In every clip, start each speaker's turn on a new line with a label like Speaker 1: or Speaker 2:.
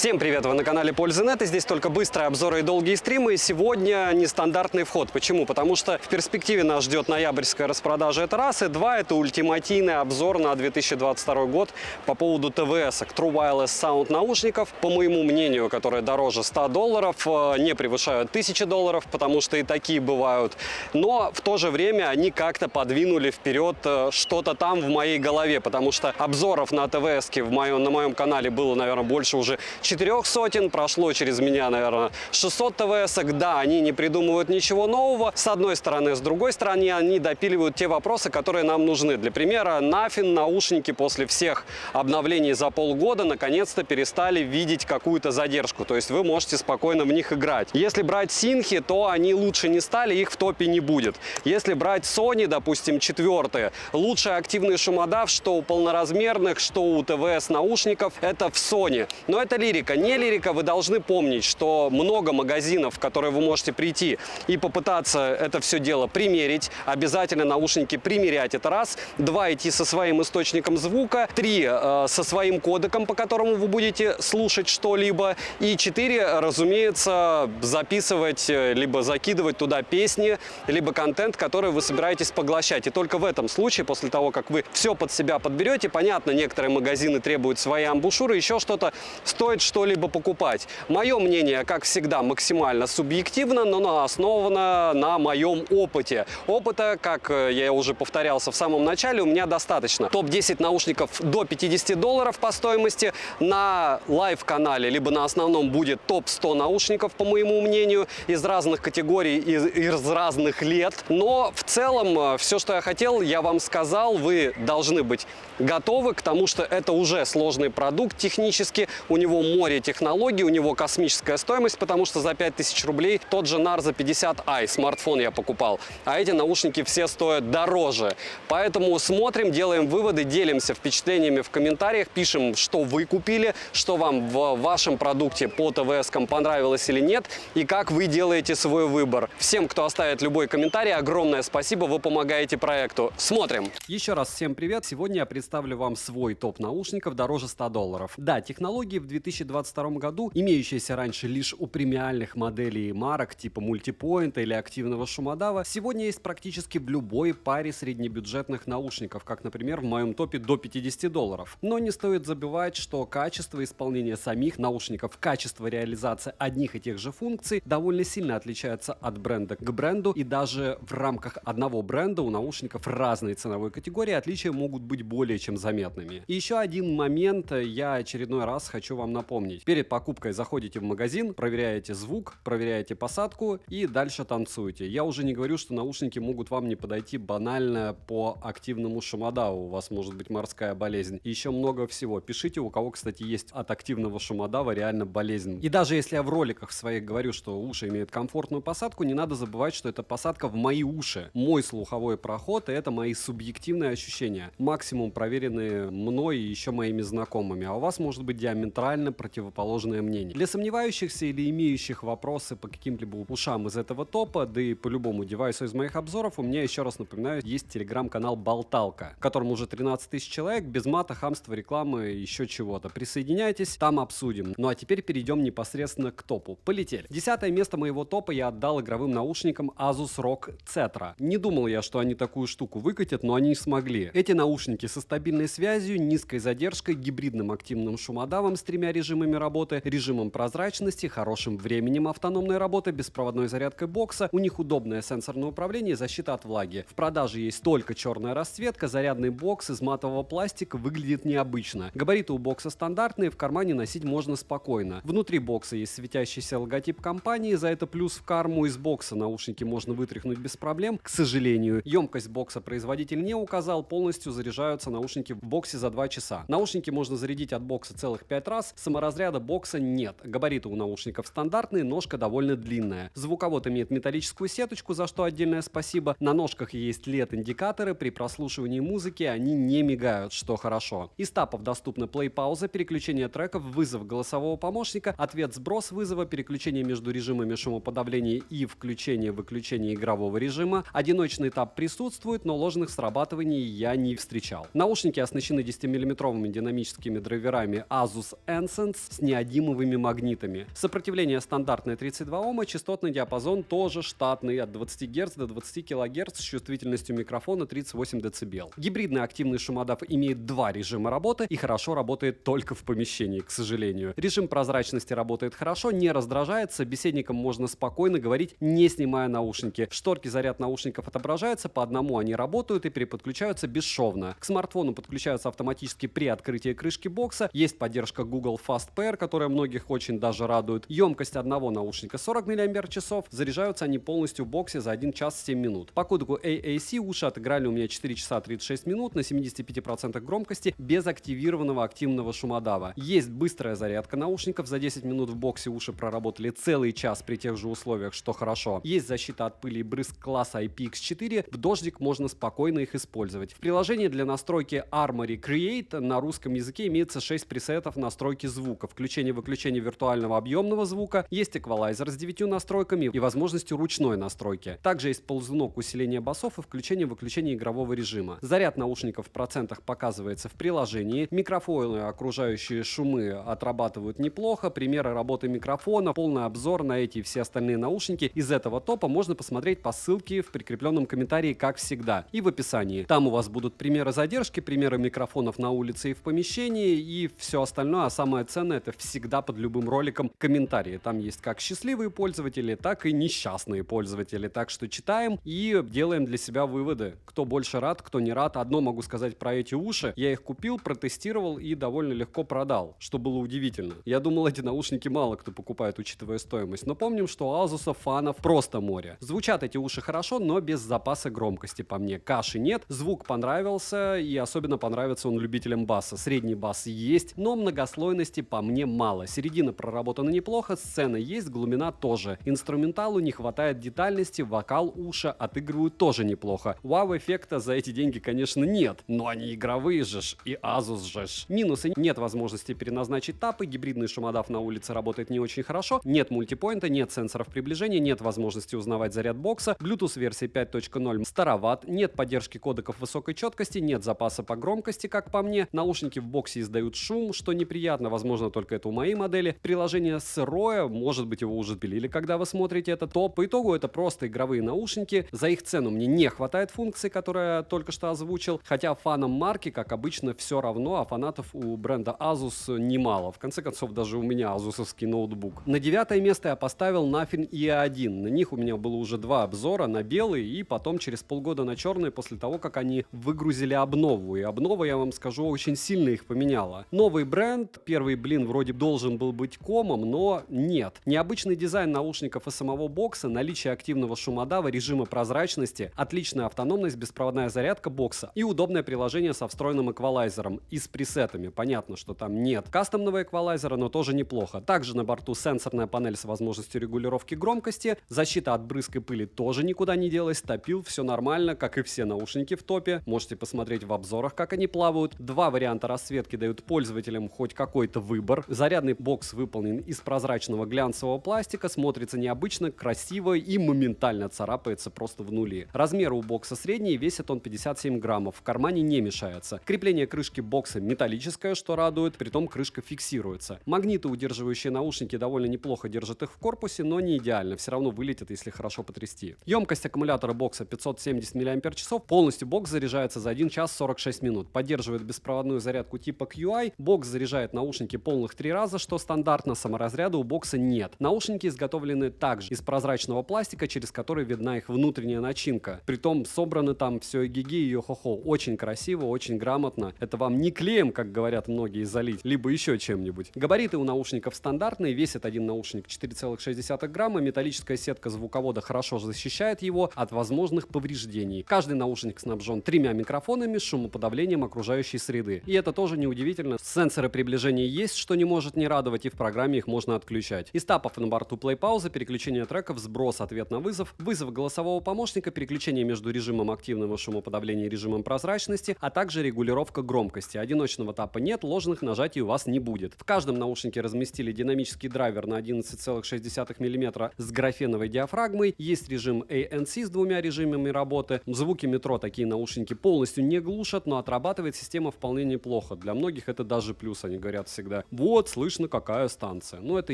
Speaker 1: Всем привет! Вы на канале Пользы.нет, и здесь только быстрые обзоры и долгие стримы. И сегодня нестандартный вход. Почему? Потому что в перспективе нас ждет ноябрьская распродажа. Это раз. И два, это ультимативный обзор на 2022 год по поводу ТВС, True Wireless Sound наушников. По моему мнению, которые дороже $100, не превышают $1000, потому что и такие бывают. Но в то же время они как-то подвинули вперед что-то там в моей голове, потому что обзоров на ТВС на моем канале было, наверное, больше уже 400, прошло через меня, наверное, 600 ТВС-ок. Да, они не придумывают ничего нового, с одной стороны. С другой стороны, они допиливают те вопросы, которые нам нужны. Для примера, Nothing наушники после всех обновлений за полгода наконец-то перестали видеть какую-то задержку. То есть вы можете спокойно в них играть. Если брать Синхи, то они лучше не стали, их в топе не будет. Если брать Sony, допустим, 4-е, лучший активный шумодав, что у полноразмерных, что у ТВС наушников, это в Sony. Но это лирика. Не лирика, вы должны помнить, что много магазинов, в которые вы можете прийти и попытаться это все дело примерить. Обязательно наушники примерять, это раз. Два, идти со своим источником звука. Три, со своим кодеком, по которому вы будете слушать что-либо. И четыре, разумеется, записывать, либо закидывать туда песни, либо контент, который вы собираетесь поглощать. И только в этом случае, после того, как вы все под себя подберете, понятно, некоторые магазины требуют свои амбушюры, еще что-то, стоит что-либо покупать. Мое мнение, как всегда, максимально субъективно, но основано на моем опыте. Опыта, как я уже повторялся в самом начале, у меня достаточно. Топ-10 наушников до $50 по стоимости. На лайв-канале, либо на основном будет топ-100 наушников, по моему мнению, из разных категорий, из разных лет. Но в целом, все, что я хотел, я вам сказал. Вы должны быть готовы к тому, что это уже сложный продукт технически. У него море технологий, у него космическая стоимость, потому что за 5000 рублей тот же Narza 50i смартфон я покупал. А эти наушники все стоят дороже. Поэтому смотрим, делаем выводы, делимся впечатлениями в комментариях, пишем, что вы купили, что вам в вашем продукте по ТВС-кам понравилось или нет, и как вы делаете свой выбор. Всем, кто оставит любой комментарий, огромное спасибо, вы помогаете проекту. Смотрим! Еще раз всем привет! Сегодня я представлю вам свой топ наушников дороже $100. Да, технологии в 2022 году, имеющиеся раньше лишь у премиальных моделей марок типа мультипоинта или активного шумодава, сегодня есть практически в любой паре среднебюджетных наушников, как, например, в моем топе до $50. Но не стоит забывать, что качество исполнения самих наушников, качество реализации одних и тех же функций довольно сильно отличается от бренда к бренду, и даже в рамках одного бренда у наушников разной ценовой категории отличия могут быть более чем заметными. И еще один момент я очередной раз хочу вам напомнить. Перед покупкой заходите в магазин, проверяете звук, проверяете посадку и дальше танцуете. Я уже не говорю, что наушники могут вам не подойти банально по активному шумодаву. У вас может быть морская болезнь. И еще много всего. Пишите, у кого, кстати, есть от активного шумодава реально болезнь. И даже если я в роликах своих говорю, что уши имеют комфортную посадку, не надо забывать, что это посадка в мои уши. Мой слуховой проход, и это мои субъективные ощущения. Максимум проверенные мной и еще моими знакомыми. А у вас может быть диаметрально противоположное мнение. Для сомневающихся или имеющих вопросы по каким-либо ушам из этого топа, да и по любому девайсу из моих обзоров, у меня, еще раз напоминаю, есть телеграм-канал Болталка, в котором уже 13 000 человек, без мата, хамства, рекламы, еще чего-то. Присоединяйтесь, там обсудим. Ну а теперь перейдем непосредственно к топу. Полетели. 10-е место моего топа я отдал игровым наушникам Asus ROG Cetra. Не думал я, что они такую штуку выкатят, но они смогли. Эти наушники со стабильной связью, низкой задержкой, гибридным активным шумодавом с 3 режимами работы, режимом прозрачности, хорошим временем автономной работы, беспроводной зарядкой бокса. У них удобное сенсорное управление и защита от влаги. В продаже есть только черная расцветка, зарядный бокс из матового пластика выглядит необычно. Габариты у бокса стандартные, в кармане носить можно спокойно. Внутри бокса есть светящийся логотип компании, за это плюс в карму. Из бокса наушники можно вытряхнуть без проблем, к сожалению. Емкость бокса производитель не указал, полностью заряжаются наушники в боксе за 2 часа. Наушники можно зарядить от бокса целых 5 раз, саморазряда бокса нет. Габариты у наушников стандартные, ножка довольно длинная. Звуковод имеет металлическую сеточку, за что отдельное спасибо. На ножках есть LED-индикаторы, при прослушивании музыки они не мигают, что хорошо. Из тапов доступна плей-пауза, переключение треков, вызов голосового помощника, ответ-сброс вызова, переключение между режимами шумоподавления и включение-выключение игрового режима. Одиночный тап присутствует, но ложных срабатываний я не встречал. Наушники оснащены 10-мм динамическими драйверами Asus Ansons Essence с неодимовыми магнитами. Сопротивление стандартное 32 Ома, частотный диапазон тоже штатный от 20 Гц до 20 кГц с чувствительностью микрофона 38 дБ. Гибридный активный шумодав имеет два режима работы и хорошо работает только в помещении, к сожалению. Режим прозрачности работает хорошо, не раздражает, с собеседником можно спокойно говорить, не снимая наушники. В шторке заряд наушников отображается, по одному они работают и переподключаются бесшовно. К смартфону подключаются автоматически при открытии крышки бокса, есть поддержка Google Fast Pair, которая многих очень даже радует. Емкость одного наушника 40 мАч, заряжаются они полностью в боксе за 1 час 7 минут. По кодеку AAC уши отыграли у меня 4 часа 36 минут на 75% громкости без активированного активного шумодава. Есть быстрая зарядка наушников, за 10 минут в боксе уши проработали целый час при тех же условиях, что хорошо. Есть защита от пыли и брызг класса IPX4, в дождик можно спокойно их использовать. В приложении для настройки Armoury Create на русском языке имеется 6 пресетов настройки звука, включение-выключение виртуального объемного звука, есть эквалайзер с 9 настройками и возможностью ручной настройки. Также есть ползунок усиления басов и включение-выключение игрового режима. Заряд наушников в процентах показывается в приложении. Микрофоны, окружающие шумы отрабатывают неплохо. Примеры работы микрофона, полный обзор на эти и все остальные наушники из этого топа можно посмотреть по ссылке в прикрепленном комментарии, как всегда, и в описании. Там у вас будут примеры задержки, примеры микрофонов на улице и в помещении, и все остальное, а самое ценное — это всегда под любым роликом комментарии. Там есть как счастливые пользователи, так и несчастные пользователи. Так что читаем и делаем для себя выводы. Кто больше рад, кто не рад. Одно могу сказать про эти уши. Я их купил, протестировал и довольно легко продал, что было удивительно. Я думал, эти наушники мало кто покупает, учитывая стоимость. Но помним, что у Asus фанов просто море. Звучат эти уши хорошо, но без запаса громкости по мне. Каши нет, звук понравился, и особенно понравится он любителям баса. Средний бас есть, но многослойности по мне мало. Середина проработана неплохо, сцена есть, глубина тоже. Инструменталу не хватает детальности, вокал уши отыгрывают тоже неплохо. Вау-эффекта за эти деньги, конечно, нет, но они игровые же ж, и Asus же ж. Минусы: нет возможности переназначить тапы, гибридный шумодав на улице работает не очень хорошо, нет мультипоинта, нет сенсоров приближения, нет возможности узнавать заряд бокса, Bluetooth версии 5.0 староват, нет поддержки кодеков высокой четкости, нет запаса по громкости, как по мне, наушники в боксе издают шум, что неприятно, возможно, только это у моей модели. Приложение сырое, может быть, его уже пилили, когда вы смотрите это, то по итогу это просто игровые наушники. За их цену мне не хватает функций, которые я только что озвучил, хотя фанам марки, как обычно, все равно, а фанатов у бренда Asus немало. В конце концов, даже у меня азусовский ноутбук. На 9 место я поставил Nothing E1. На них у меня было уже 2 обзора, на белый и потом через полгода на черный, после того, как они выгрузили обнову. И обнова, я вам скажу, очень сильно их поменяла. Новый бренд, первый блин вроде должен был быть комом, но нет. Необычный дизайн наушников и самого бокса, наличие активного шумодава, режима прозрачности, отличная автономность, беспроводная зарядка бокса и удобное приложение со встроенным эквалайзером и с пресетами. Понятно, что там нет кастомного эквалайзера, но тоже неплохо. Также на борту сенсорная панель с возможностью регулировки громкости, защита от брызг и пыли тоже никуда не делась, топил, все нормально, как и все наушники в топе. Можете посмотреть в обзорах, как они плавают. 2 варианта расцветки дают пользователям хоть какой-то выбор. Зарядный бокс выполнен из прозрачного глянцевого пластика, смотрится необычно, красиво и моментально царапается просто в нули. Размеры у бокса средние, весит он 57 граммов, в кармане не мешается. Крепление крышки бокса металлическое, что радует, притом крышка фиксируется. Магниты, удерживающие наушники, довольно неплохо держат их в корпусе, но не идеально, все равно вылетит, если хорошо потрясти. Емкость аккумулятора бокса 570 мАч, полностью бокс заряжается за 1 час 46 минут. Поддерживает беспроводную зарядку типа QI, бокс заряжает наушники полных 3 раза, что стандартно, саморазряда у бокса нет. Наушники изготовлены также из прозрачного пластика, через который видна их внутренняя начинка. Притом собраны там все гиги и йо-хо-хо. Очень красиво, очень грамотно. Это вам не клеем, как говорят многие, залить, либо еще чем-нибудь. Габариты у наушников стандартные, весит один наушник 4,6 грамма, металлическая сетка звуковода хорошо защищает его от возможных повреждений. Каждый наушник снабжен 3 микрофонами с шумоподавлением окружающей среды. И это тоже неудивительно. Сенсоры приближения есть, что не может не радовать, и в программе их можно отключать. Из тапов на борту плей-пауза, переключение треков, сброс, ответ на вызов, вызов голосового помощника, переключение между режимом активного шумоподавления и режимом прозрачности, а также регулировка громкости. Одиночного тапа нет, ложных нажатий у вас не будет. В каждом наушнике разместили динамический драйвер на 11,6 мм с графеновой диафрагмой, есть режим ANC с 2 режимами работы. Звуки метро такие наушники полностью не глушат, но отрабатывает система вполне неплохо. Для многих это даже плюс, они говорят всегда. пользователя: вот, слышно, какая станция. Но это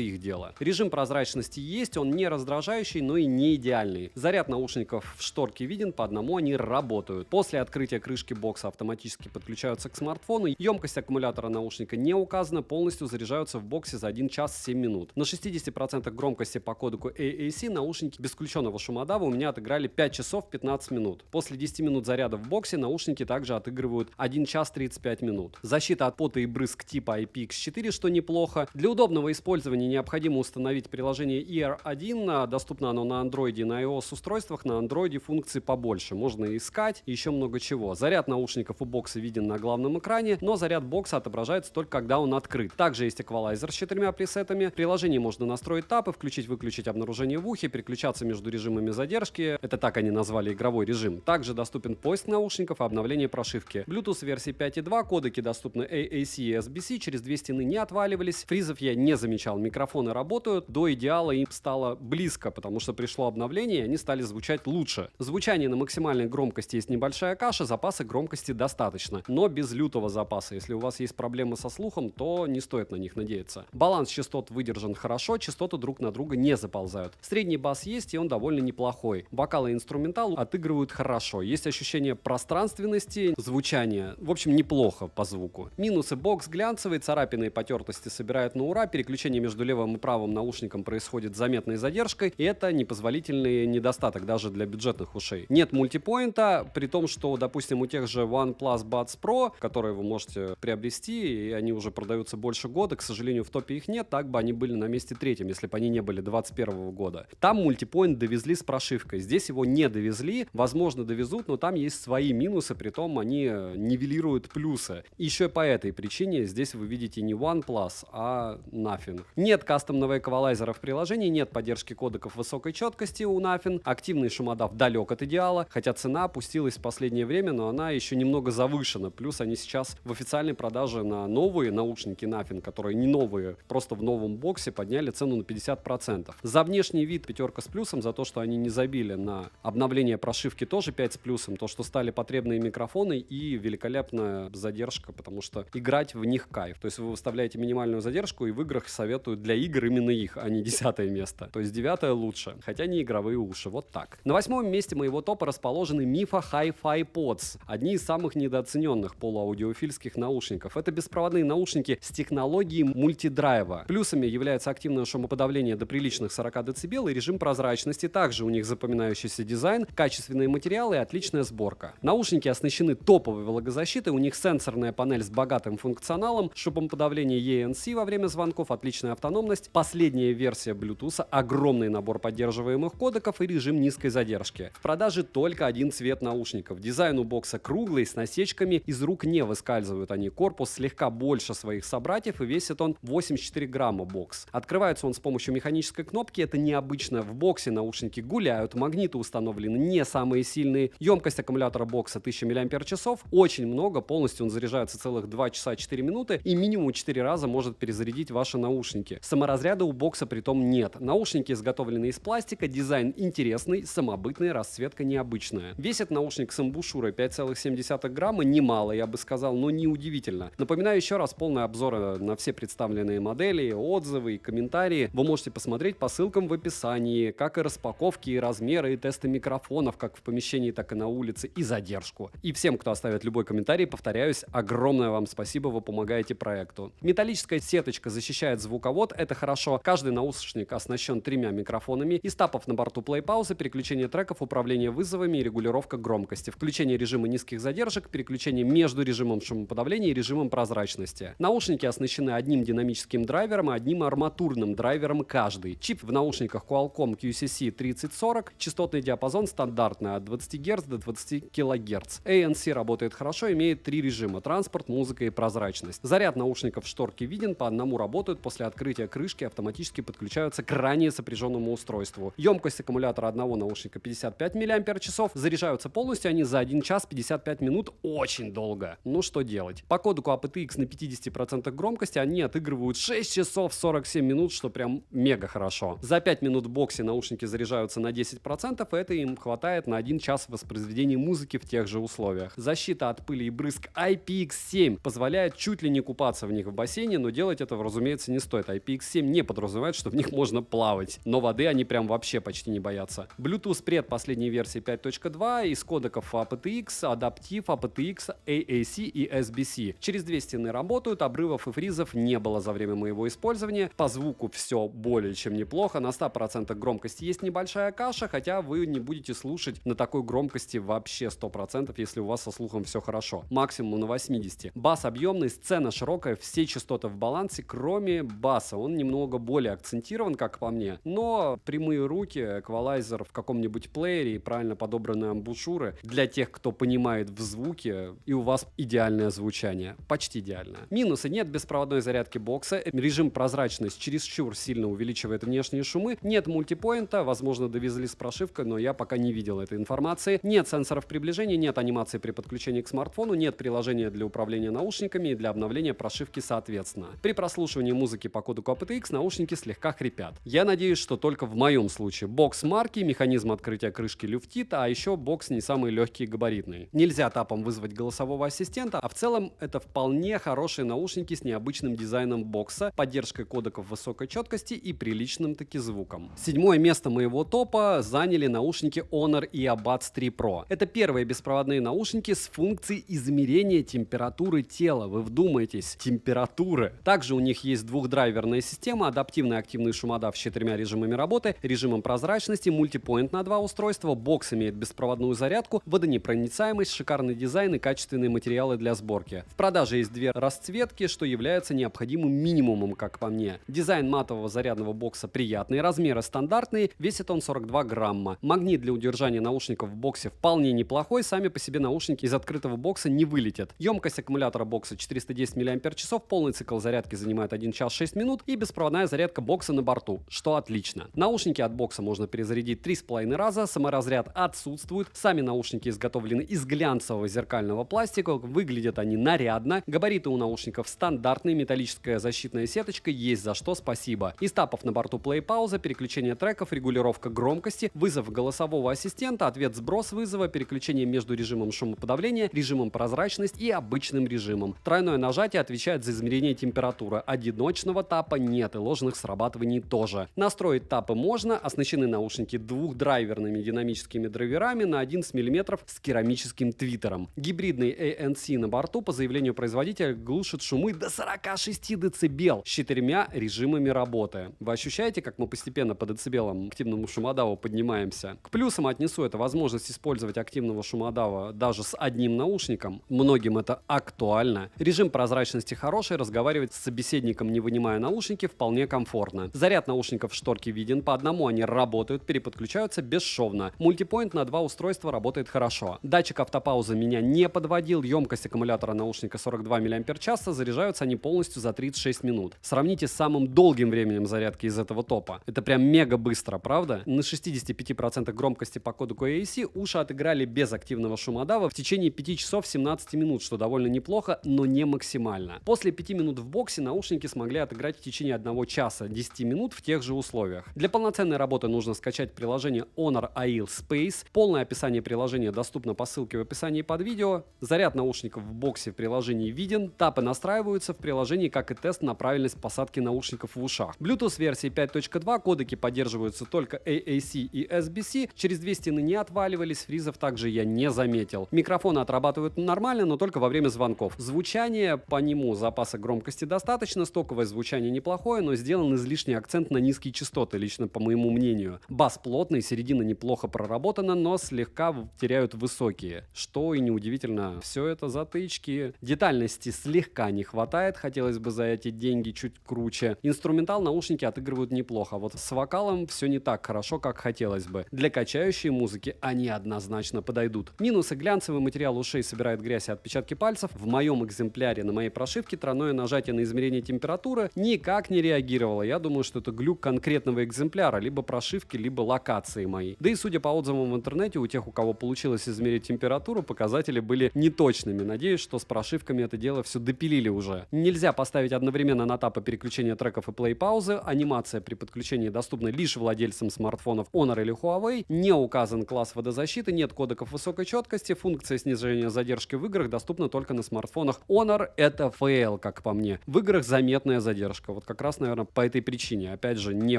Speaker 1: их дело. Режим прозрачности есть, он не раздражающий, но и не идеальный. Заряд наушников в шторке виден, по одному они работают. После открытия крышки бокса автоматически подключаются к смартфону. Емкость аккумулятора наушника не указана, полностью заряжаются в боксе за 1 час 7 минут. На 60% громкости по кодеку AAC наушники без включенного шумодава у меня отыграли 5 часов 15 минут. После 10 минут заряда в боксе наушники также отыгрывают 1 час 35 минут. Защита от пота и брызг типа IPX4, что неплохо. Для удобного использования необходимо установить приложение Ear 1. Доступно оно на Android и на iOS устройствах. На Android функций побольше. Можно искать и еще много чего. Заряд наушников у бокса виден на главном экране, но заряд бокса отображается только когда он открыт. Также есть эквалайзер с 4 пресетами. В приложении можно настроить тапы, включить-выключить обнаружение в ухе, переключаться между режимами задержки. Это так они назвали игровой режим. Также доступен поиск наушников и обновление прошивки. Bluetooth версии 5.2, кодеки доступны AAC и SBC, через 2 стены не отваливались. Фризов я не замечал, микрофоны работают. До идеала им стало близко, потому что пришло обновление, и они стали звучать лучше. Звучание на максимальной громкости есть небольшая каша, запаса громкости достаточно, но без лютого запаса. Если у вас есть проблемы со слухом, то не стоит на них надеяться. Баланс частот выдержан хорошо, частоты друг на друга не заползают. Средний бас есть, и он довольно неплохой. Вокал и инструментал отыгрывают хорошо. Есть ощущение пространственности, звучания. В общем, неплохо по звуку. Минусы: бокс глянцевый, царапины и потертости собирают на ура, переключение между левым и правым наушником происходит с заметной задержкой, и это непозволительный недостаток даже для бюджетных ушей. Нет мультипоинта, при том, что, допустим, у тех же OnePlus Buds Pro, которые вы можете приобрести, и они уже продаются больше года, к сожалению, в топе их нет, так бы они были на месте третьем, если бы они не были 2021 года. Там мультипоинт довезли с прошивкой, здесь его не довезли, возможно, довезут, но там есть свои минусы, при том они нивелируют плюсы. Еще и по этой причине здесь вы видите не OnePlus, а Nothing. Нет кастомного эквалайзера в приложении, нет поддержки кодеков высокой четкости у Nothing, активный шумодав далек от идеала, хотя цена опустилась в последнее время, но она еще немного завышена, плюс они сейчас в официальной продаже на новые наушники Nothing, которые не новые, просто в новом боксе подняли цену на 50%. За внешний вид 5 с плюсом, за то, что они не забили на обновление прошивки, тоже 5 с плюсом, то, что стали потребные микрофоны и великолепная задержка, потому что играть в них кайф. То есть вы выставляете минимальную задержку, и в играх советуют для игр именно их, а не 10 место. То есть 9 лучше, хотя не игровые уши, вот так. На 8 месте моего топа расположены Mifa Hi-Fi Pods, одни из самых недооцененных полуаудиофильских наушников. Это беспроводные наушники с технологией мультидрайва. Плюсами является активное шумоподавление до приличных 40 дБ и режим прозрачности. Также у них запоминающийся дизайн, качественные материалы и отличная сборка. Наушники оснащены топовой влагозащитой, у них сенсорная панель с богатым функционалом, шумоподавление ANC во время звонков, отличная автономность, последняя версия Bluetooth, огромный набор поддерживаемых кодеков и режим низкой задержки. В продаже только один цвет наушников. Дизайн у бокса круглый, с насечками, из рук не выскальзывают они. Корпус слегка больше своих собратьев и весит он 84 грамма бокс. Открывается он с помощью механической кнопки, это необычно. В боксе наушники гуляют, магниты установлены не самые сильные. Емкость аккумулятора бокса 1000 мАч, очень много, полностью он заряжается целых 2 часа 4 минуты и минимум 4 раза может перезарядить ваши наушники. Саморазряда у бокса притом нет. Наушники изготовлены из пластика, дизайн интересный, самобытный, расцветка необычная. Весит наушник с эмбушюрой 5,7 грамма, немало, я бы сказал, но неудивительно. Напоминаю еще раз, полный обзор на все представленные модели, отзывы и комментарии вы можете посмотреть по ссылкам в описании, как и распаковки, и размеры, и тесты микрофонов, как в помещении, так и на улице, и задержку. И всем, кто оставит любой комментарий, повторяюсь, огромное вам спасибо, вы помогаете проекту. Металлическая сеточка защищает звуковод, это хорошо. Каждый наушник оснащен 3 микрофонами, из тапов на борту плей-паузы, переключение треков, управление вызовами и регулировка громкости, включение режима низких задержек, переключение между режимом шумоподавления и режимом прозрачности. Наушники оснащены одним динамическим драйвером и одним арматурным драйвером каждый. Чип в наушниках Qualcomm QCC3040, частотный диапазон стандартный от 20 Гц до 20 кГц. ANC работает хорошо, имеет 3 режима: транспорт, музыка и прозрачность. Заряд наушников в шторке виден, по одному работают, после открытия крышки автоматически подключаются к ранее сопряженному устройству. Емкость аккумулятора одного наушника 55 мАч, заряжаются полностью они за 1 час 55 минут, очень долго. Ну что делать? По кодеку aptX на 50% громкости они отыгрывают 6 часов 47 минут, что прям мега хорошо. За 5 минут в боксе наушники заряжаются на 10%, и это им хватает на 1 час воспроизведения музыки в тех же условиях. Защита от пыли и брызг IPX7 позволяет чуть ли не купаться в них в бассейне, но делать этого, разумеется, не стоит. IPX7 не подразумевает, что в них можно плавать, но воды они прям вообще почти не боятся. Bluetooth пред последней версии 5.2 из кодеков aptX, Adaptive, aptX, AAC и SBC. Через две стены работают, обрывов и фризов не было за время моего использования. По звуку все более чем неплохо, на 100% громкости есть небольшая каша, хотя вы не будете слушать на такой громкости вообще 100%, если у вас со слухом все хорошо. Максимум на 80. Бас объемный, сцена широкая, все частоты в балансе, кроме баса. Он немного более акцентирован, как по мне, но прямые руки, эквалайзер в каком-нибудь плеере и правильно подобранные амбушюры для тех, кто понимает в звуке, и у вас идеальное звучание. Почти идеальное. Минусы: нет беспроводной зарядки бокса, режим прозрачность чересчур сильно увеличивает внешние шумы, нет мультипоинта, возможно, довезли с прошивкой, но я пока не видел этой информации, нет сенсоров приближения, нет анимации при подключении к смартфону, нет приложения для управления наушниками и для обновления прошивки соответственно. При прослушивании музыки по коду aptX наушники слегка хрипят. Я надеюсь, что только в моем случае. Бокс марки, механизм открытия крышки люфтит, а еще бокс не самый легкий и габаритный. Нельзя тапом вызвать голосового ассистента, а в целом это вполне хорошие наушники с необычным дизайном бокса, поддержкой кодеков высокой четкости и приличным таки звуком. Седьмое место моего топа заняли наушники Honor Earbuds 3 Pro. Это первые беспроводные наушники с функцией измерения температуры тела. Вы вдумайтесь, температуры. Также у них есть двухдрайверная система, адаптивный активный шумодав с 4 режимами работы, режимом прозрачности, мультипоинт на 2 устройства, бокс имеет беспроводную зарядку, водонепроницаемость, шикарный дизайн и качественные материалы для сборки. В продаже есть две расцветки, что является необходимым минимумом, как по мне. Дизайн матового зарядного бокса приятный, размеры стандартные, весит он 42 грамма. Магнит для удержания наушников в боксе вполне неплохой, сами по себе наушники из открытого бокса не вылетят. Емкость аккумулятора бокса 410 мАч, полный цикл зарядки занимает 1 час 6 минут и беспроводная зарядка бокса на борту, что отлично. Наушники от бокса можно перезарядить 3,5 раза, саморазряд отсутствует, сами наушники изготовлены из глянцевого зеркального пластика, выглядят они нарядно, габариты у наушников стандартные, металлическая защитная сеточка, есть за что спасибо. Из тапов на борту плей-пауза, переключение треков, регулировка громкости, вызов голосового ассистента, ответ-сброс вызова, переключение между режимом шумоподавления, режимом прозрачность и обычным режимом. Тройное нажатие отвечает за измерение температуры. Одиночного тапа нет и ложных срабатываний тоже. Настроить тапы можно, оснащены наушники двухдрайверными динамическими драйверами на 11 мм с керамическим твиттером. Гибридный ANC на борту по заявлению производителя глушит шумы до 46 дБ с 4 режимами работы. Вы ощущаете, как мы постепенно по децибелам активному шумодаву поднимаемся? К плюсам отнесу это возможность использовать активного шумодава даже с одним наушником. Многим это актуально. Режим прозрачности хороший, разговаривать с собеседником, не вынимая наушники, вполне комфортно. Заряд наушников в шторке виден, по одному они работают, переподключаются бесшовно. Мультипоинт на 2 устройства работает хорошо. Датчик автопаузы меня не подводил, емкость аккумулятора наушника 42 мАч, заряжаются они полностью за 36 минут. Сравните с самым долгим временем зарядки из этого топа. Это прям мега быстро, правда? На 65% громкости по коду AAC уши отыграли без активного шумодава в течение 5 часов 17 минут, что довольно неплохо, но не максимально. После 5 минут в боксе наушники смогли отыграть в течение 1 часа 10 минут в тех же условиях. Для полноценной работы нужно скачать приложение Honor AIL Space. Полное описание приложения доступно по ссылке в описании под видео. Заряд наушников в боксе в приложении виден. Тапы настраиваются в приложении, как и тест на правильность посадки наушников в ушах. Bluetooth версии 5.2, кодеки поддерживаются только AAC и SBC. Через две стены не отваливались, фризов также я не заметил. Микрофоны отрабатывают нормально, но только во время звонков. Звучание по нему, запаса громкости достаточно, стоковое звучание неплохое, но сделан излишний акцент на низкие частоты, лично по моему мнению. Бас плотный, середина неплохо проработана, но слегка теряют высокие. Что и неудивительно, все это затычки. Детальности слегка не хватает, хотелось бы за эти деньги чуть круче. Инструментал наушники отыгрывают неплохо, вот с вокалом все не так хорошо, как хотелось бы. Для качающей музыки они однозначно подойдут. Минусы: глянцевый материал ушей собирает грязь и отпечатки пальцев. В моем экземпляре на моей прошивке тройное нажатие на измерение температуры никак не реагировало. Я думаю, что это глюк конкретного экземпляра, либо прошивки, либо локации моей. Да и судя по отзывам в интернете, у тех, у кого получилось измерить температуру, показатели были неточными. Надеюсь, что с прошивками это дело все допилили уже. Нельзя поставить одновременно на тапы переключения треков и плей-паузы. Анимация при подключении доступна лишь владельцам смартфонов Honor или Huawei. Не указан класс водозащиты, нет кодеков высокой четкости. Функция снижения задержки в играх доступна только на смартфонах Honor. Это фейл. как по мне. В играх заметная задержка. Вот как раз, наверное, по этой причине. Опять же, не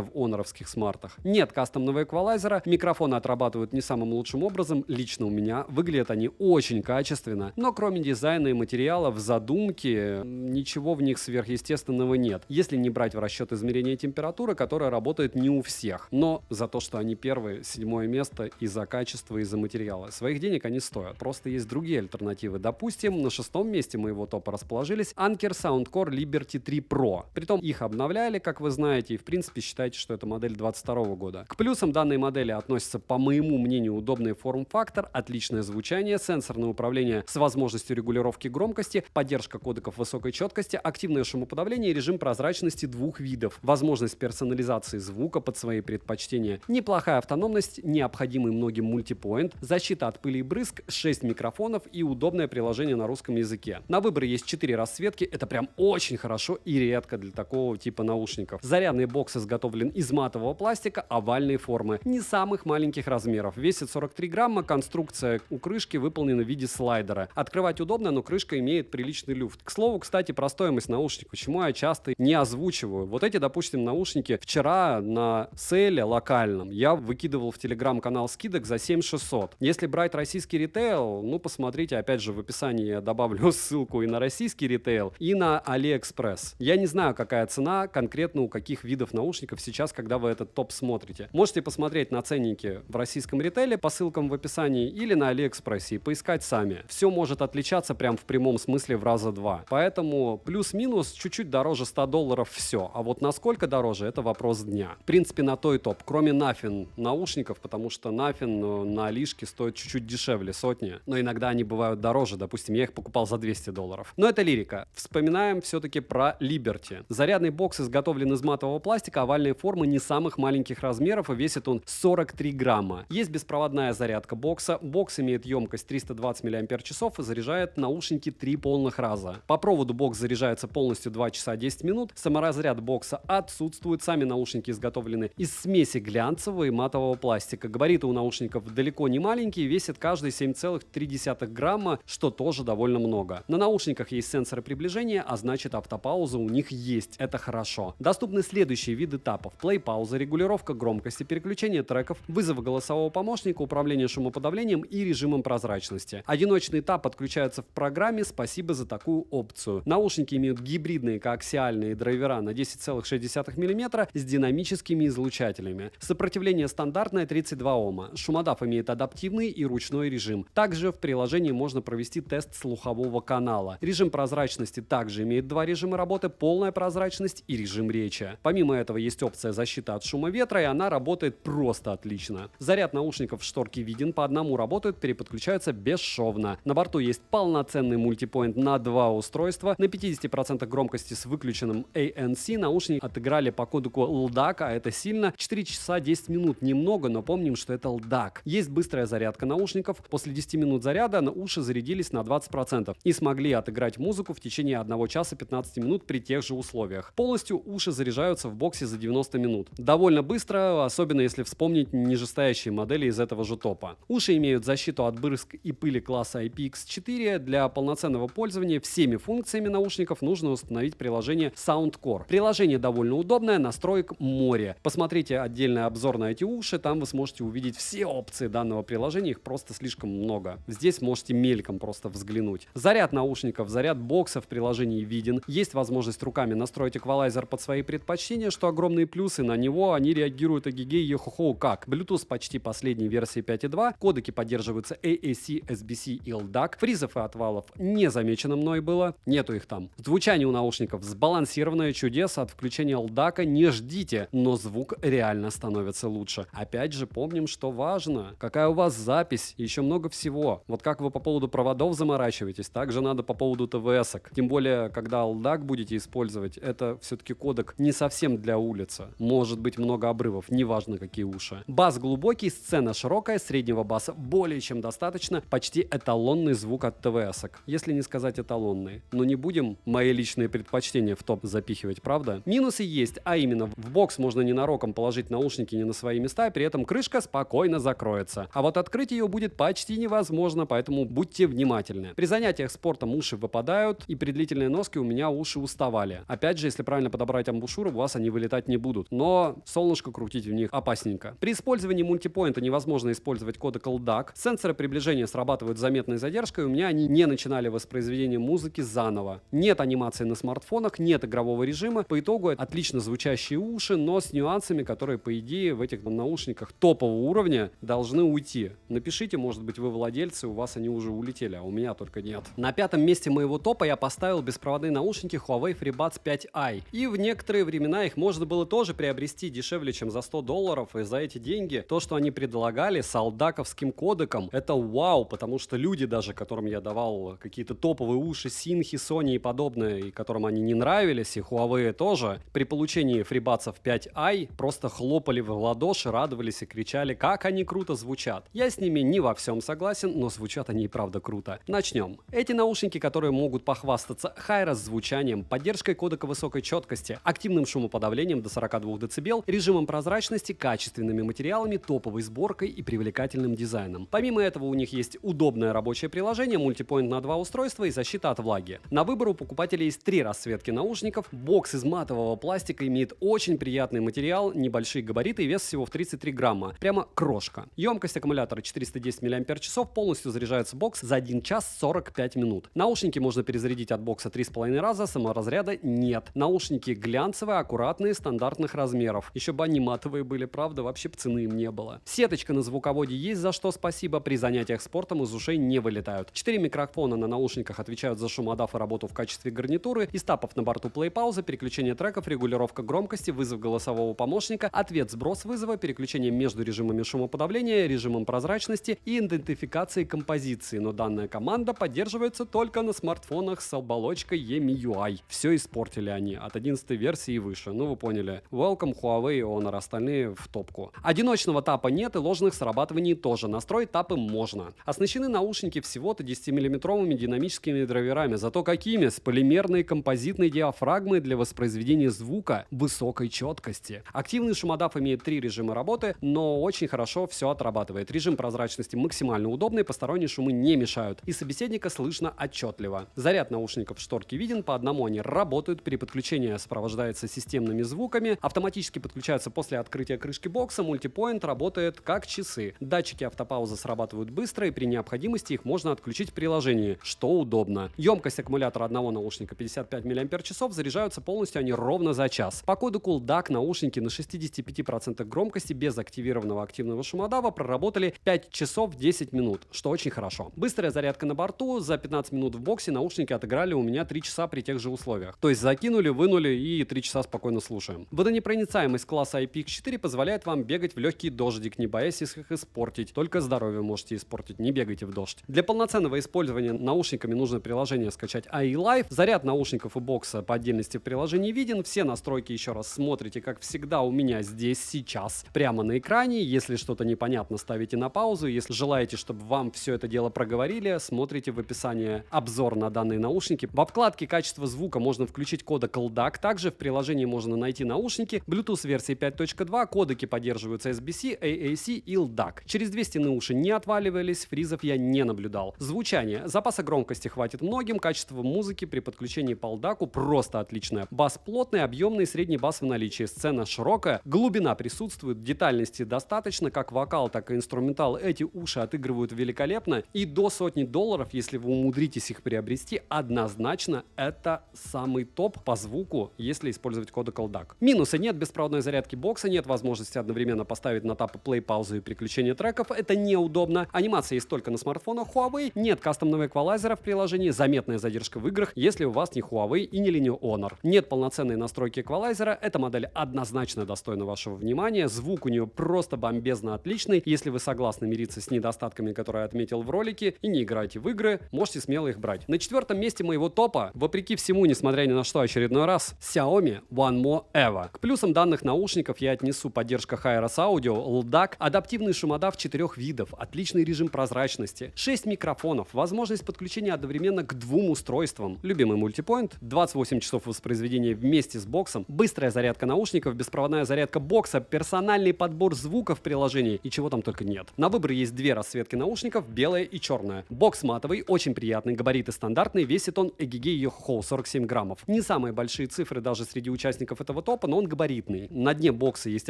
Speaker 1: в оноровских смартах. Нет кастомного эквалайзера, микрофоны отрабатывают не самым лучшим образом, лично у меня. Выглядят они очень качественно, но кроме дизайна и материала в задумке ничего в них сверхъестественного нет. Если не брать в расчет измерения температуры, которая работает не у всех. Но за то, что они первые, 7-е место из-за качества, из-за материала. Своих денег они стоят. Просто есть другие альтернативы. Допустим, на 6-м месте моего топа расположились Anker Soundcore Liberty 3 Pro. Притом их обновляли, как вы знаете, и в принципе считайте, что это модель 22 года. К плюсам данной модели относятся, по моему мнению, удобный форм-фактор, отличное звучание, сенсорное управление с возможностью регулировки громкости, поддержка кодеков высокой четкости, активное шумоподавление и режим прозрачности двух видов, возможность персонализации звука под свои предпочтения, неплохая автономность, необходимый многим мультипоинт, защита от пыли и брызг, 6 микрофонов и удобное приложение на русском языке. На выбор есть 4 расцветки, это прям очень хорошо и редко для такого типа наушников. Зарядный бокс изготовлен из матового пластика овальной формы, не самых маленьких размеров, весит 43 грамма, конструкция у крышки выполнена в виде слайдера. Открывать удобно, но крышка имеет приличный люфт. К слову, кстати, про стоимость наушников, почему я часто не озвучиваю. Вот эти, допустим, наушники вчера на сейле локальном я выкидывал в телеграм-канал скидок за 7600. Если брать российский ритейл, ну посмотрите, опять же в описании я добавлю ссылку и на российский ритейл, и на AliExpress. Я не знаю, какая цена конкретно у каких видов наушников сейчас, когда вы этот топ смотрите. Можете посмотреть на ценники в российском ритейле по ссылкам в описании или на AliExpress и поискать сами. Все может отличаться прям в прямом смысле в раза два. Поэтому плюс-минус чуть-чуть дороже $100 все. А вот насколько дороже, это вопрос дня. В принципе, на то и топ. Кроме Nothing наушников, потому что Nothing на Алишке стоит чуть-чуть дешевле, сотни. Но иногда они бывают дороже. Допустим, я их покупал за $200. Но это лирика. Вспоминаем все-таки про Liberty. Зарядный бокс изготовлен из матового пластика овальной формы не самых маленьких размеров, и весит он 43 грамма. Есть беспроводная зарядка бокса. Бокс имеет емкость 320 мАч и заряжает наушники 3 полных раза. По проводу бокс заряжается полностью 2 часа 10 минут. Саморазряд бокса отсутствует. Сами наушники изготовлены из смеси глянцевого и матового пластика. Габариты у наушников далеко не маленькие, весит каждый 7,3 грамма, что тоже довольно много. На наушниках есть сенсоры приближения, а значит автопауза у них есть. Это хорошо. Доступны следующие виды тапов: плей-пауза, регулировка громкости, переключение треков, вызов голосового помощника, управление шумоподавлением и режимом прозрачности. Одиночный тап подключается в программе, спасибо за такую опцию. Наушники имеют гибридные коаксиальные драйвера на 10,6 мм с динамическими излучателями. Сопротивление стандартное 32 Ома. Шумодав имеет адаптивный и ручной режим. Также в приложении можно провести тест слухового канала. Режим прозрачности также имеет два режима работы: полная прозрачность и режим речи. Помимо этого есть опция защиты от шума ветра, и она работает просто отлично. Заряд наушников в шторке виден, по одному работают, переподключаются бесшовно. На борту есть полноценный мультипоинт на 2 устройства. На 50% громкости с выключенным ANC наушники отыграли по кодеку LDAC, а это сильно. 4 часа 10 минут немного, но помним, что это LDAC. Есть быстрая зарядка наушников. После 10 минут заряда на уши зарядились на 20% и смогли отыграть музыку в течение 1 часа 15 минут при тех же условиях. Полностью уши заряжаются в боксе за 90 минут. Довольно быстро, особенно если вспомнить нижестоящие модели из этого же топа. Уши имеют защиту от брызг и пыли класса IPX4. Для полноценного пользования всеми функциями наушников нужно установить приложение Soundcore. Приложение довольно удобное, настроек море. Посмотрите отдельный обзор на эти уши, там вы сможете увидеть все опции данного приложения, их просто слишком много. Здесь можете мельком просто взглянуть. Заряд наушников, заряд бокса в приложении виден. Есть возможность руками настроить эквалайзер под свои предпочтения, что огромные плюсы. На него они реагируют эгегей ехо-хоу как. Bluetooth почти последней версии 5.2, кодеки поддерживаются AAC, SBC и LDAC. Фризов и отвалов не замечено мной было, нету их там. Звучание у наушников сбалансированное, чудес от включения LDAC не ждите, но звук реально становится лучше. Опять же, помним, что важно, какая у вас запись и еще много всего. Вот как вы по поводу проводов заморачиваетесь, так же надо по поводу ТВС-ок. Тем более, когда LDAC будете использовать, это все-таки кодек не совсем для улицы. Может быть много обрывов, неважно какие уши. Бас глубокий, сцена широкая, среднего баса более чем достаточно, почти эталонный звук от ТВС-ок. Если не сказать эталонный. Но не будем мои личные предпочтения в топ запихивать, правда? Минусы есть, а именно в бокс можно ненароком положить наушники не на свои места, и при этом крышка спокойно закроется. А вот открыть ее будет почти невозможно, поэтому будьте внимательны. При занятиях спортом уши выпадают, и при длительном длительные носки у меня уши уставали. Опять же, если правильно подобрать амбушюры, у вас они вылетать не будут. Но солнышко крутить в них опасненько. При использовании мультипоинта невозможно использовать кодек LDAC. Сенсоры приближения срабатывают с заметной задержкой. У меня они не начинали воспроизведение музыки заново. Нет анимации на смартфонах, нет игрового режима. По итогу отлично звучащие уши, но с нюансами, которые, по идее, в этих наушниках топового уровня должны уйти. Напишите, может быть, вы владельцы, у вас они уже улетели, а у меня только нет. На пятом месте моего топа я поставил беспроводные наушники Huawei FreeBuds 5i. И в некоторые времена их можно было тоже приобрести дешевле, чем за $100. И за эти деньги то, что они предлагали с алдаковским кодеком, это вау, потому что люди даже, которым я давал какие-то топовые уши, Синхи, Sony и подобное, и которым они не нравились, и Huawei тоже, при получении FreeBuds 5i просто хлопали в ладоши, радовались и кричали, как они круто звучат. Я с ними не во всем согласен, но звучат они и правда круто. Начнем. Эти наушники, которые могут похвастаться high-res звучанием, поддержкой кодека высокой четкости, активным шумоподавлением до 42 дБ, режимом прозрачности, качественными материалами, топовой сборкой и привлекательным дизайном. Помимо этого у них есть удобное рабочее приложение, мультипоинт на 2 устройства и защита от влаги. На выбор у покупателя есть 3 расцветки наушников. Бокс из матового пластика имеет очень приятный материал, небольшие габариты и вес всего в 33 грамма. Прямо крошка. Емкость аккумулятора 410 мАч, полностью заряжается бокс за 1 час 45 минут. Наушники можно перезарядить от бокса 3,5 раза, саморазряда нет. Наушники глянцевые, аккуратные, стандартных размеров. Еще бы они матовые были, правда, вообще бы цены им не было. Сеточка на звуководе есть, за что спасибо. При занятиях спортом из ушей не вылетают. 4 микрофона на наушниках отвечают за шумодав и работу в качестве гарнитуры. Из тапов на борту плей-пауза, переключение треков, регулировка громкости, вызов голосового помощника, ответ-сброс вызова, переключение между режимами шумоподавления, режимом прозрачности и идентификации композиции. Но данная команда поддерживается только на смартфонах с оболочкой EMUI. Все испортили они от 11 версии и выше. Ну вы поняли. Welcome Huawei и Honor, остальные в топку. Одиночного тапа нет и ложных срабатываний тоже. Настроить тапы можно. Оснащены наушники всего-то 10-миллиметровыми динамическими драйверами. Зато какими? С полимерной композитной диафрагмой для воспроизведения звука высокой четкости. Активный шумодав имеет 3 режима работы, но очень хорошо все отрабатывает. Режим прозрачности максимально удобный, посторонние шумы не мешают. И собеседника слышно отчетливо. Заряд наушников в шторке виден, по одному они работают, при подключении сопровождается системными звуками, автоматически подключаются после открытия крышки бокса, мультипоинт работает как часы. Датчики автопаузы срабатывают быстро, и при необходимости их можно отключить в приложении, что удобно. Емкость аккумулятора одного наушника 55 мАч, заряжаются полностью они ровно за час. По кодеку LDAC наушники на 65% громкости без активированного активного шумодава проработали 5 часов 10 минут, что очень хорошо. Быстрая зарядка на борту, за 15 минут в боксе наушники отыграли у меня 3 часа при тех же условиях. То есть закинули, вынули и 3 часа спокойно слушаем. Водонепроницаемость класса IPX4 позволяет вам бегать в легкий дождик, не боясь их испортить. Только здоровье можете испортить, не бегайте в дождь. Для полноценного использования наушниками нужно приложение скачать AI Live. Заряд наушников и бокса по отдельности в приложении виден. Все настройки еще раз смотрите, как всегда, у меня здесь сейчас, прямо на экране. Если что-то непонятно, ставите на паузу. Если желаете, чтобы вам все это дело проговорили, смотрите в описании обзор на данные наушники. В вкладке качества звука можно включить кодек LDAC. Также в приложении можно найти наушники Bluetooth версии 5.2. Кодеки поддерживаются SBC, AAC и LDAC. Через 2 стены уши не отваливались, фризов я не наблюдал. Звучание. Запаса громкости хватит многим. Качество музыки при подключении по LDAC просто отличное. Бас плотный, объемный, средний бас в наличии. Сцена широкая, глубина присутствует, детальности достаточно. Как вокал, так и инструментал эти уши отыгрывают великолепно. И до $100, если вы умудритесь их приобрести, однозначно это самый топ по звуку, если использовать кодек LDAC. Минусы: нет беспроводной зарядки бокса, нет возможности одновременно поставить на тапы play, паузу и переключение треков. Это неудобно. Анимация есть только на смартфонах Huawei. Нет кастомного эквалайзера в приложении. Заметная задержка в играх, если у вас не Huawei и не линию Honor. Нет полноценной настройки эквалайзера. Эта модель однозначно достойна вашего внимания. Звук у нее просто бомбезно отличный. Если вы согласны мириться с недостатками, которые я отметил в ролике, и не играете в игры, можете смело их брать. На 4-м месте моего топа, вопреки всему, несмотря ни на что, очередной раз, Xiaomi One More Evo. К плюсам данных наушников я отнесу поддержка Hi-Res Audio, LDAC, адаптивный шумодав 4 видов, отличный режим прозрачности, 6 микрофонов, возможность подключения одновременно к 2 устройствам, любимый мультипоинт, 28 часов воспроизведения вместе с боксом, быстрая зарядка наушников, беспроводная зарядка бокса, персональный подбор звука в приложении и чего там только нет. На выбор есть 2 расцветки наушников, белая и черная. Бокс матовый, очень приятный, габариты стандартные, весит он Эгегей Йохо 47 граммов. Не самые большие цифры даже среди участников этого топа, но он габаритный. На дне бокса есть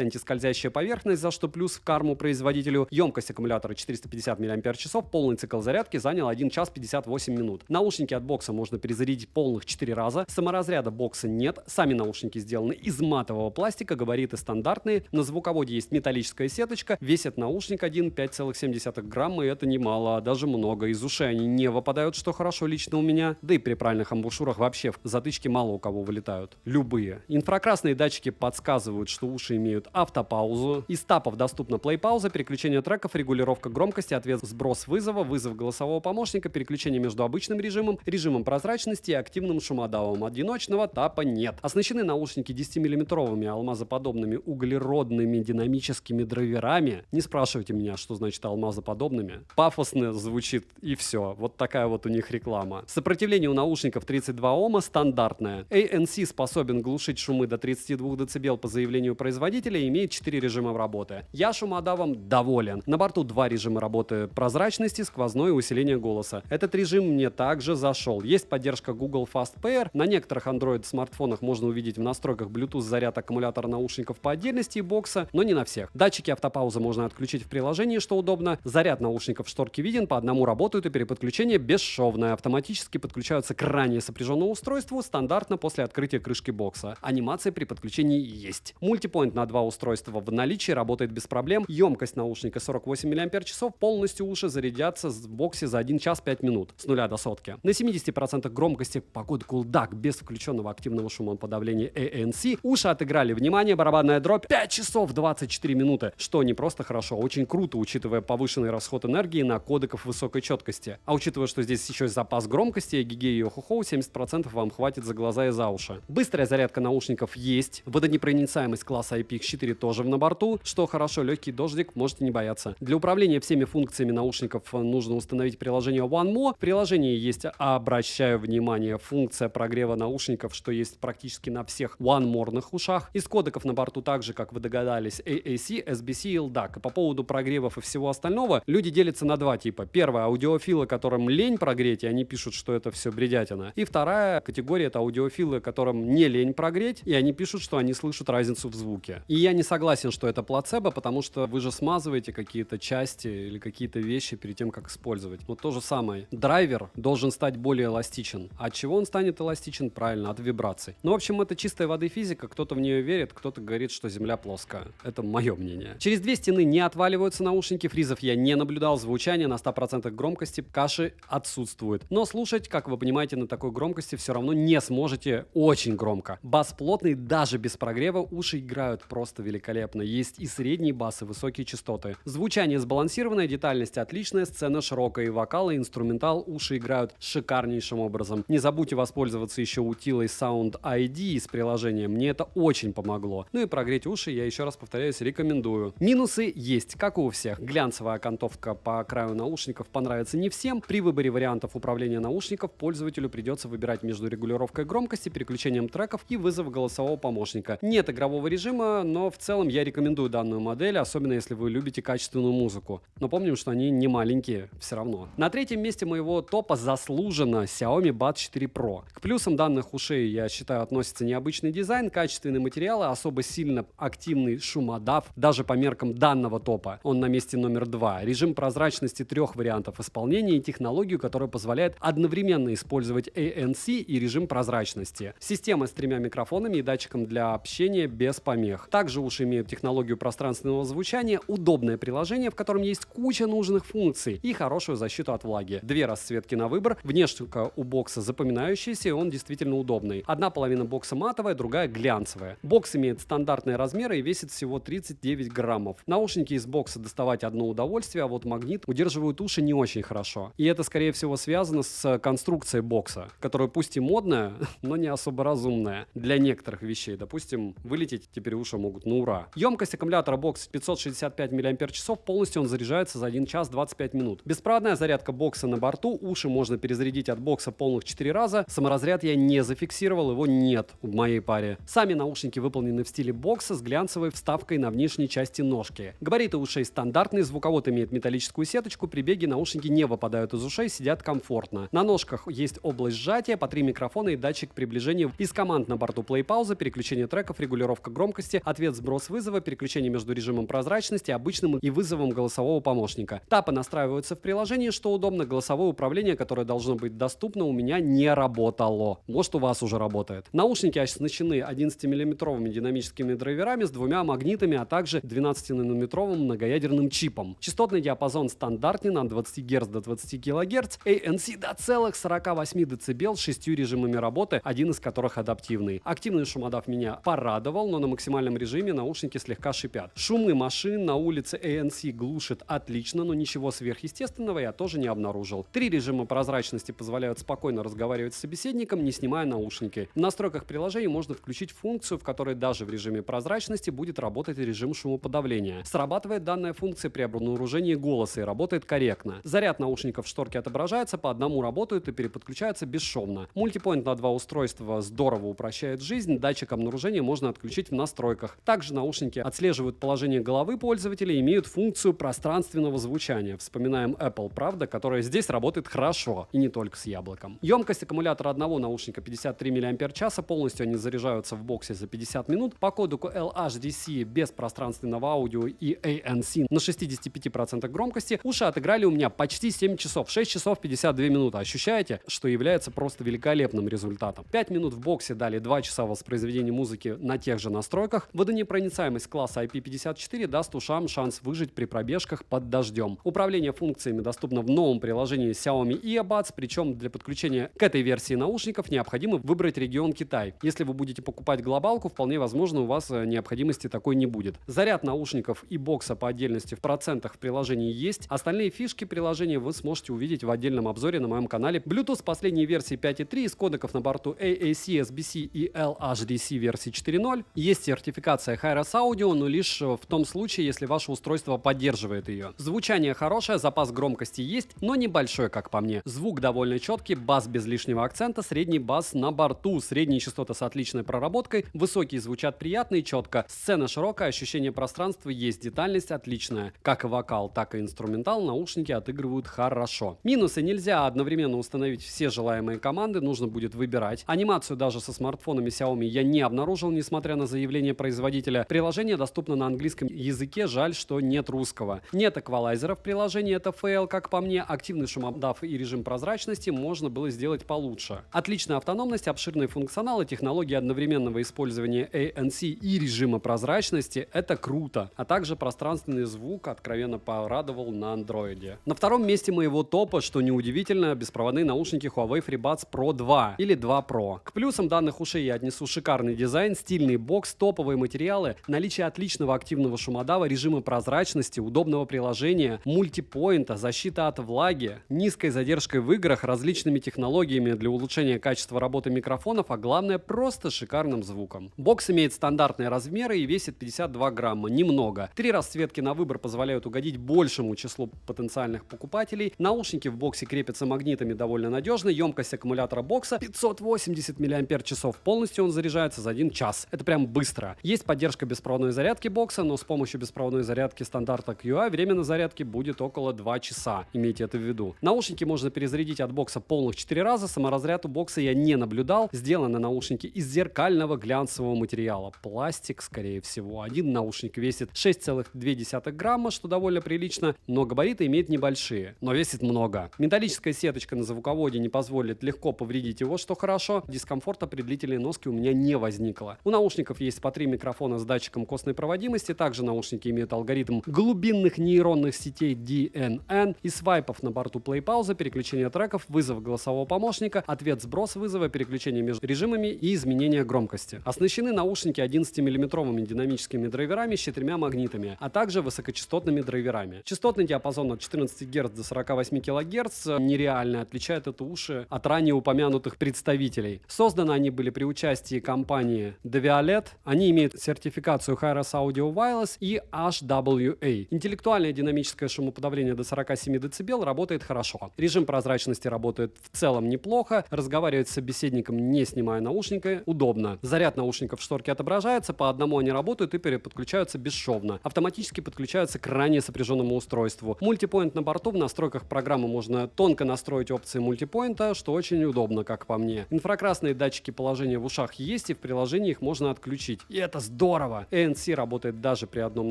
Speaker 1: антискользящая поверхность, за что плюс в карму производителю. Емкость аккумулятора 450 мАч, полный цикл зарядки занял 1 час 58 минут. Наушники от бокса можно перезарядить полных 4 раза. Саморазряда бокса нет. Сами наушники сделаны из матового пластика, габариты стандартные. На звуководе есть металлическая сеточка. Весит наушник один 5,7 грамма, и это немало, а даже много. Из ушей они не выпадают, что хорошо лично у меня. Да и при правильных амбушюрах вообще в затычке мало у кого вылетают. Любые. Инфракрасные датчики подсказывают, что уши имеют автопаузу. Из тапов доступна плей-пауза, переключение треков, регулировка громкости, ответ сброс вызова, вызов голосового помощника, переключение между обычным режимом, режимом прозрачности и активным шумодавом. Одиночного тапа нет. Оснащены наушники 10-миллиметровыми алмазоподобными углеродными динамическими драйверами. Не спрашивайте меня, что значит алмазоподобными. Пафосно звучит и все. Вот такая вот у них реклама. Сопротивление у наушников 32 Ома стандартное. ANC способен глушить шумы до 32 дБ по заявлению производителя и имеет 4 режима работы. Я шумодавом доволен. На борту 2 режима работы: прозрачности, сквозной и усиление голоса. Этот режим мне также зашел. Есть поддержка Google Fast Pair. На некоторых Android смартфонах можно увидеть в настройках Bluetooth заряд аккумулятора наушников по отдельности и бокса, но не на всех. Датчики автопаузы можно отключить в приложении, что удобно. Заряд наушников в шторке виден, по одному работают, и переподключение бесшовное. Автоматически подключаются к ранее сопряженному устройству стандартно после открытия крышки бокса. Анимация при подключении есть. Мультипоинт на 2 устройства в наличии, работает без проблем. Емкость наушника 48 мАч, полностью уши зарядятся в боксе за 1 час 5 минут с 0 до сотки. На 70% громкости по коду CoolDAC без включенного активного шумоподавления ANC уши отыграли. Внимание, барабанная дробь 5 часов 24 минуты, что не просто хорошо, а очень круто, учитывая повышенный расход энергии на кодеков высокой четкости. А учитывая, что здесь еще есть запас громкости, Эгегей Йохо 70% вам хватит за глаза и за уши. Быстрая зарядка наушников есть. Водонепроницаемость класса IPX4 тоже на борту, что хорошо, легкий дождик, можете не бояться. Для управления всеми функциями наушников нужно установить приложение OneMo. В приложении есть, обращаю внимание, функция прогрева наушников, что есть практически на всех OneMore-ных ушах. Из кодеков на борту также, как вы догадались, AAC, SBC и LDAC. По поводу прогревов и всего остального, люди делятся на два типа. Первое — аудиофилы, которым лень прогреть, и они пишут, что это все бредятина. И вторая категория — это аудиофилы, которым не лень прогреть, и они пишут, что они слышат разницу в звуке. И я не согласен, что это плацебо, потому что вы же смазываете какие-то части или какие-то вещи перед тем, как использовать. Вот то же самое. Драйвер должен стать более эластичен. От чего он станет эластичен? Правильно, от вибраций. Ну, в общем, это чистая воды физика. Кто-то в нее верит, кто-то говорит, что Земля плоская. Это мое мнение. Через 2 стены не отваливаются наушники, фризов я не наблюдал, звучание на 100% громкости, каши отсутствует. Но слушать, как вы понимаете, на такой громкости все равно не сможете очень громко. Бас плотный, даже без прогрева, уши играют просто великолепно. Есть и средний бас, и высокие частоты. Звучание сбалансированное, детальность отличная, сцена широкая, и вокал, и инструментал, уши играют шикарнейшим образом. Не забудьте воспользоваться еще утилой Sound ID из приложения, мне это очень помогло. Ну и прогреть уши я, еще раз повторяюсь, рекомендую. Минусы есть, как и у всех. Глянцевая окантовка по краю наушников понравится не всем. При выборе вариантов управления наушников пользователю придется выбирать между регулировкой громкости, переключением треков и вызов голосового помощника. Нет игрового режима, но в целом я рекомендую данную модель, особенно если вы любите качественную музыку. Но помним, что они не маленькие все равно. На третьем месте моего топа заслуженно Xiaomi Buds 4 Pro. К плюсам данных ушей, я считаю, относится необычный дизайн, качественные материалы, особо сильно активный шумодав, даже по меркам данного топа. Он на месте номер 2. Режим прозрачности 3 вариантов исполнения и технологию, которая позволяет одновременно использовать ANC и режим прозрачности. Система с 3 микрофонами и датчиком для общения без помех. Также уши имеют технологию пространственного звучания, удобное приложение, в котором есть куча нужных функций и хорошую защиту от влаги. 2 расцветки на выбор. Внешника у бокса запоминающаяся, и он действительно удобный. Одна половина бокса матовая, другая глянцевая. Бокс имеет стандартные размеры и весит всего 39 граммов. Наушники из бокса доставать одно удовольствие, а вот магнит удерживают уши не очень хорошо. И это, скорее всего, связано с конструкцией бокса, которая пусть и модная, но не особо разумная для некоторых вещей. Допустим, вылететь теперь уши могут на ура. Емкость аккумулятора бокса 565 мАч, полностью он заряжается за 1 час 25 минут. Беспроводная зарядка бокса на борту, уши можно перезарядить от бокса полных 4 раза. Саморазряд я не зафиксировал, его нет в моей паре. Сами наушники выполнены в стиле бокса с глянцевой вставкой на внешней части ножки. Габариты ушей стандартные, звуковод имеет металлическую сеточку, при беге наушники не выпадают из ушей, сидят комфортно. На ножках есть есть область сжатия, по 3 микрофона и датчик приближения. Из команд на борту плей-пауза, переключение треков, регулировка громкости, ответ-сброс вызова, переключение между режимом прозрачности, обычным и вызовом голосового помощника. Тапы настраиваются в приложении, что удобно. Голосовое управление, которое должно быть доступно, у меня не работало. Может, у вас уже работает. Наушники оснащены 11-мм динамическими драйверами с 2 магнитами, а также 12-нанометровым многоядерным чипом. Частотный диапазон стандартен от 20 Гц до 20 кГц, ANC до целых 48 дБ с 6 режимами работы, один из которых адаптивный. Активный шумодав меня порадовал, но на максимальном режиме наушники слегка шипят. Шумы машин на улице ANC глушит отлично, но ничего сверхъестественного я тоже не обнаружил. 3 режима прозрачности позволяют спокойно разговаривать с собеседником, не снимая наушники. В настройках приложения можно включить функцию, в которой даже в режиме прозрачности будет работать режим шумоподавления. Срабатывает данная функция при обнаружении голоса и работает корректно. Заряд наушников в шторке отображается, по одному работают и переподключаются бесшовно. Мультипоинт на 2 устройства здорово упрощает жизнь, датчик обнаружения можно отключить в настройках. Также наушники отслеживают положение головы пользователя и имеют функцию пространственного звучания. Вспоминаем Apple, правда, которая здесь работает хорошо, и не только с яблоком. Емкость аккумулятора одного наушника 53 мАч, полностью они заряжаются в боксе за 50 минут. По кодеку LHDC без пространственного аудио и ANC на 65% громкости уши отыграли у меня почти 7 часов, 6 часов 52 минуты. Ощущаете, что является просто великолепным результатом. 5 минут в боксе дали 2 часа воспроизведения музыки на тех же настройках. Водонепроницаемость класса IP54 даст ушам шанс выжить при пробежках под дождем. Управление функциями доступно в новом приложении Xiaomi Earbuds, причем для подключения к этой версии наушников необходимо выбрать регион Китай. Если вы будете покупать глобалку, вполне возможно, у вас необходимости такой не будет. Заряд наушников и бокса по отдельности в процентах в приложении есть. Остальные фишки приложения вы сможете увидеть в отдельном обзоре на моем канале. Bluetooth последней версии 5.3 из кодеков на борту AAC, SBC и LHDC версии 4.0. Есть сертификация Hi-Res Audio, но лишь в том случае, если ваше устройство поддерживает ее. Звучание хорошее, запас громкости есть, но небольшой, как по мне. Звук довольно четкий, бас без лишнего акцента, средний бас на борту, средние частоты с отличной проработкой, высокие звучат приятно и четко. Сцена широкая, ощущение пространства есть, детальность отличная. Как и вокал, так и инструментал наушники отыгрывают хорошо. Минусы: нельзя одновременно установить все желаемые команды, нужно будет выбирать. Анимацию даже со смартфонами Xiaomi я не обнаружил, несмотря на заявление производителя. Приложение доступно на английском языке, жаль, что нет русского. Нет эквалайзера в приложении, это фейл, как по мне. Активный шумодав и режим прозрачности можно было сделать получше. Отличная автономность, обширный функционал и технологии одновременного использования ANC и режима прозрачности — это круто. А также пространственный звук откровенно порадовал на андроиде. На втором месте моего топа, что неудивительно, беспроводные наушники Huawei FreeBuds Pro 2 или 2 Pro. К плюсам данных ушей я отнесу шикарный дизайн, стильный бокс, топовые материалы, наличие отличного активного шумодава, режима прозрачности, удобного приложения, мультипоинта, защита от влаги, низкой задержкой в играх, различными технологиями для улучшения качества работы микрофонов, а главное, просто шикарным звуком. Бокс имеет стандартные размеры и весит 52 грамма, немного. 3 расцветки на выбор позволяют угодить большему числу потенциальных покупателей. Наушники в боксе крепятся магнитами довольно надежно. Емкость аккумулятора бокса 580 мАч. Полностью он заряжается за 1 час. Это прям быстро. Есть поддержка беспроводной зарядки бокса, но с помощью беспроводной зарядки стандарта QI время на зарядке будет около 2 часа. Имейте это в виду. Наушники можно перезарядить от бокса полных 4 раза. Саморазряд у бокса я не наблюдал. Сделаны наушники из зеркального глянцевого материала. Пластик, скорее всего. Один наушник весит 6,2 грамма, что довольно прилично, но габариты имеет небольшие, но весит много. Металлическая сеточка на звуководе не позволит легко повредить его, что хорошо. Дискомфорта при длительной носке у меня не возникло. У наушников есть по 3 микрофона с датчиком костной проводимости. Также наушники имеют алгоритм глубинных нейронных сетей DNN и свайпов на борту плей-пауза, переключение треков, вызов голосового помощника, ответ-сброс вызова, переключение между режимами и изменение громкости. Оснащены наушники 11-миллиметровыми динамическими драйверами с 4 магнитами, а также высокочастотными драйверами. Частотный диапазон от 14 Гц до 48 кГц нереально отличает это уши от ранее упомянутых представителей. Созданы они были при участии компании Devialet. Они имеют сертификацию Hi-Res Audio Wireless и HWA. Интеллектуальное динамическое шумоподавление до 47 дБ работает хорошо. Режим прозрачности работает в целом неплохо. Разговаривать с собеседником, не снимая наушника, удобно. Заряд наушников в шторке отображается, по одному они работают и переподключаются бесшовно. Автоматически подключаются к ранее сопряженному устройству. Мультипоинт на борту. В настройках программы можно тонко настроить опции мультипоинта поинта, что очень удобно, как по мне. Инфракрасные датчики положения в ушах есть, и в приложении их можно отключить. И это здорово! ANC работает даже при одном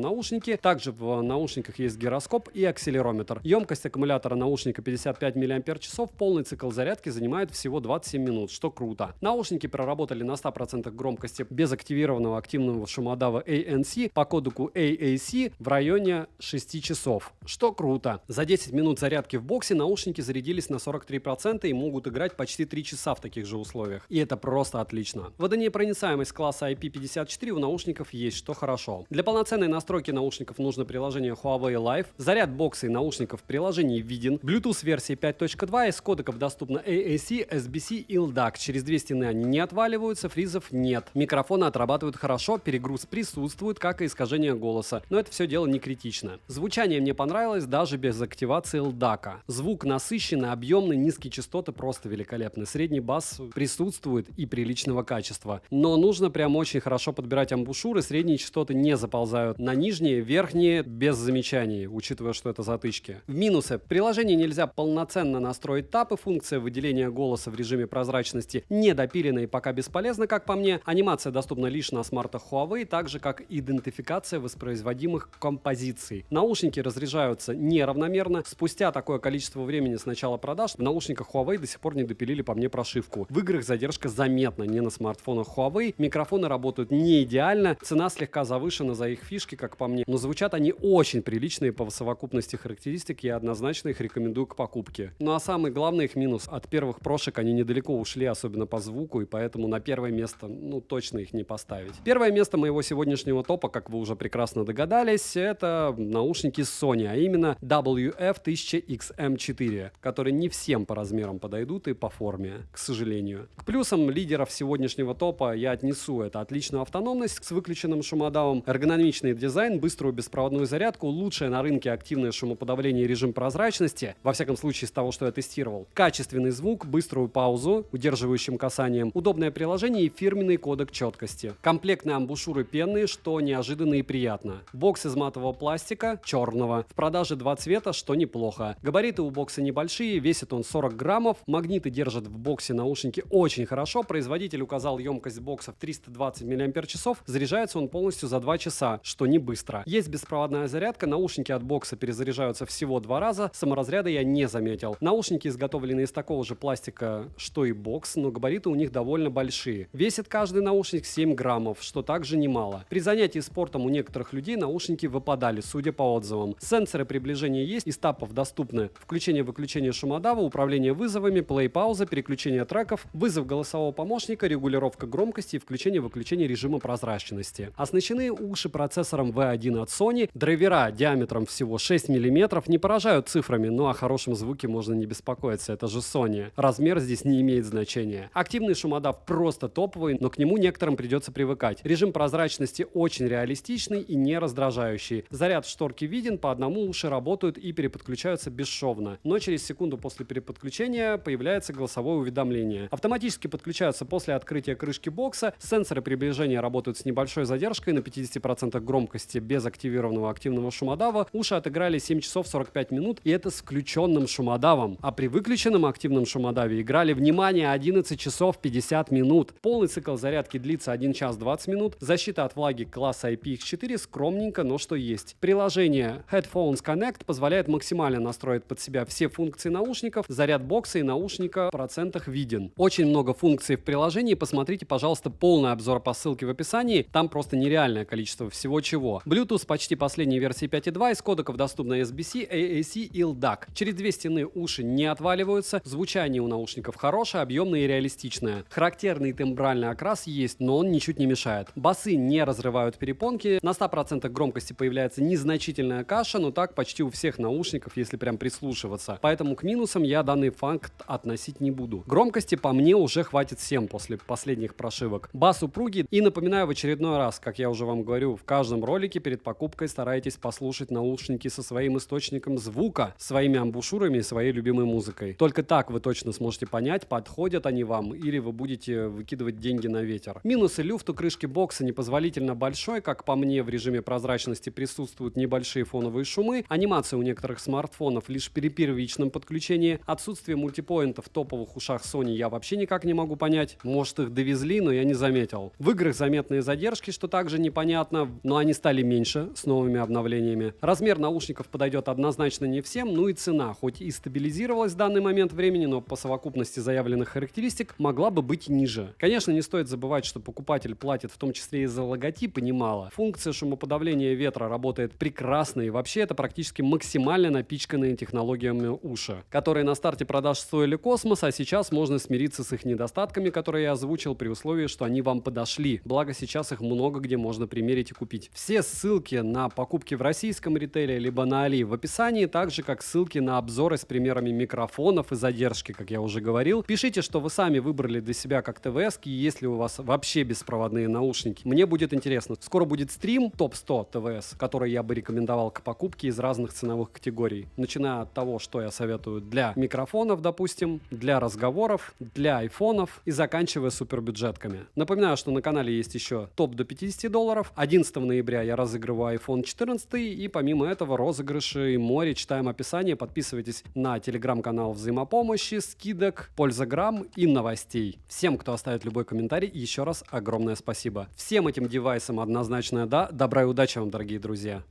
Speaker 1: наушнике. Также в наушниках есть гироскоп и акселерометр. Емкость аккумулятора наушника 55 мАч, полный цикл зарядки занимает всего 27 минут, что круто. Наушники проработали на 100% громкости без активированного активного шумодава ANC по кодеку AAC в районе 6 часов, что круто. За 10 минут зарядки в боксе наушники зарядились на 43% и могут играть почти 3 часа в таких же условиях. И это просто отлично. Водонепроницаемость класса IP54 у наушников есть, что хорошо. Для полноценной настройки наушников нужно приложение Huawei Live. Заряд бокса и наушников в приложении виден. Bluetooth версии 5.2, из кодеков доступно AAC, SBC и LDAC. Через две стены они не отваливаются, фризов нет. Микрофоны отрабатывают хорошо, перегруз присутствует, как и искажение голоса. Но это все дело не критично. Звучание мне понравилось даже без активации LDAC. Звук насыщенный, объемный, низкие частоты просто великолепны. Средний бас присутствует и приличного качества. Но нужно прям очень хорошо подбирать амбушюры, средние частоты не заползают на нижние, верхние без замечаний, учитывая, что это затычки. В минусы. В приложении нельзя полноценно настроить тапы, функция выделения голоса в режиме прозрачности не допилена и пока бесполезна, как по мне. Анимация доступна лишь на смартах Huawei, так же как идентификация воспроизводимых композиций. Наушники разряжаются неравномерно. Спустя такое количество времени с начала продаж в наушниках Huawei до сих пор не допилили по мне прошивку. В играх задержка заметна, не на смартфонах Huawei. Микрофоны работают не идеально, цена слегка завышена за их фишки, как по мне, но звучат они очень приличные по совокупности характеристик, я однозначно их рекомендую к покупке. Ну а самый главный их минус: от первых прошек они недалеко ушли, особенно по звуку, и поэтому на первое место, точно их не поставить. Первое место моего сегодняшнего топа, как вы уже прекрасно догадались, это наушники Sony, а именно WF-1000XM4, которые не всем по размерам подойдут и по форме, к сожалению. К плюсам лидеров сегодняшнего топа я отнесу: это отличную автономность с выключенным шумодавом, эргономичный дизайн, быструю беспроводную зарядку, лучшее на рынке активное шумоподавление и режим прозрачности, во всяком случае из того, что я тестировал, качественный звук, быструю паузу, удерживающим касанием, удобное приложение и фирменный кодек четкости. Комплектные амбушюры пенные, что неожиданно и приятно. Бокс из матового пластика, черного. В продаже два цвета, что неплохо. Габариты у бокса небольшие, весит он 40 граммов. Магниты держат в боксе наушники очень хорошо. Производитель указал емкость бокса в 320 мАч. Заряжается он полностью за 2 часа, что не быстро. Есть беспроводная зарядка, наушники от бокса перезаряжаются всего 2 раза. Саморазряда я не заметил. Наушники изготовлены из такого же пластика, что и бокс, но габариты у них довольно большие. Весит каждый наушник 7 граммов, что также немало. При занятии спортом у некоторых людей наушники выпадали, судя по отзывам. Сенсоры приближения есть, из тапов доступны включение-выключение шумодава, управление вызовами, плей-пауза, переключение треков, вызов голосового помощника, регулировка громкости и включение-выключение режима прозрачности. Оснащены уши процессором V1 от Sony, драйвера диаметром всего 6 мм, не поражают цифрами, но о хорошем звуке можно не беспокоиться, это же Sony. Размер здесь не имеет значения. Активный шумодав просто топовый, но к нему некоторым придется привыкать. Режим прозрачности очень реалистичный и не раздражающий. Заряд в шторке виден, по одному уши работают и переподключаются бесшовно, но через секунду после переподключения появляется голосовое уведомление. Автоматически подключаются после открытия крышки бокса, сенсоры приближения работают с небольшой задержкой на 50% громкости без активированного активного шумодава. Уши отыграли 7 часов 45 минут, и это с включенным шумодавом. А при выключенном активном шумодаве играли, внимание, 11 часов 50 минут. Полный цикл зарядки длится 1 час 20 минут. Защита от влаги класса IPX4 скромненько, но что есть. Приложение Headphones Connect позволяет максимально настроить под себя все функции наушников. Заряд бокса и наушника в процентах виден. Очень много функций в приложении. Посмотрите, пожалуйста, полный обзор по ссылке в описании. Там просто нереальное количество всего чего. Bluetooth почти последней версии 5.2, из кодеков доступно SBC, AAC и LDAC. Через две стены уши не отваливаются. Звучание у наушников хорошее, объемное и реалистичное. Характерный тембральный окрас есть, но он ничуть не мешает. Басы не разрывают перепонки. На 100% громкости появляется незначительная каша, но так почти у всех наушников, если прям прислушиваться. Поэтому к минусам я данный факт относить не буду. Громкости по мне уже хватит всем после последних прошивок. Бас упругий, и напоминаю в очередной раз, как я уже вам говорю, в каждом ролике перед покупкой старайтесь послушать наушники со своим источником звука, своими амбушюрами и своей любимой музыкой. Только так вы точно сможете понять, подходят они вам или вы будете выкидывать деньги на ветер. Минусы: люфт у крышки бокса непозволительно большой, как по мне, в режиме прозрачности присутствуют небольшие фоновые шумы, анимация у некоторых смартфонов лишь при первичном подключении, отсутствие мультипоинта в топовых ушах Sony я вообще никак не могу понять. Может, их довезли, но я не заметил. В играх заметные задержки, что также непонятно, но они стали меньше с новыми обновлениями. Размер наушников подойдет однозначно не всем, ну и цена, хоть и стабилизировалась в данный момент времени, но по совокупности заявленных характеристик могла бы быть ниже. Конечно, не стоит забывать, что покупатель платит в том числе и за логотип, и немало. Функция шумоподавления ветра работает прекрасно, и вообще это практически максимально напичканные технологиями уши, которые на старте продаж стоили космос, а сейчас можно смириться с их недостатками, которые я озвучил, при условии, что они вам подошли. Благо сейчас их много где можно примерить и купить. Все ссылки на покупки в российском ритейле либо на Али в описании, так же как ссылки на обзоры с примерами микрофонов и задержки, как я уже говорил. Пишите, что вы сами выбрали для себя как ТВС-ки, есть ли у вас вообще беспроводные наушники. Мне будет интересно. Скоро будет стрим топ-100 ТВС, который я бы рекомендовал к покупке из разных ценовых категорий. Начиная от того, что я советую для микрофонов, допустим, для разговоров, для айфонов и заканчивая супербюджетками. Напоминаю, что на канале есть еще топ до $50. 11 ноября я разыгрываю iPhone 14 и помимо этого розыгрыши и море. Читаем описание, подписывайтесь на телеграм-канал взаимопомощи, скидок, пользограмм и новостей. Всем, кто оставит любой комментарий, еще раз огромное спасибо. Всем этим девайсам однозначное да. Добра и удачи вам, дорогие друзья.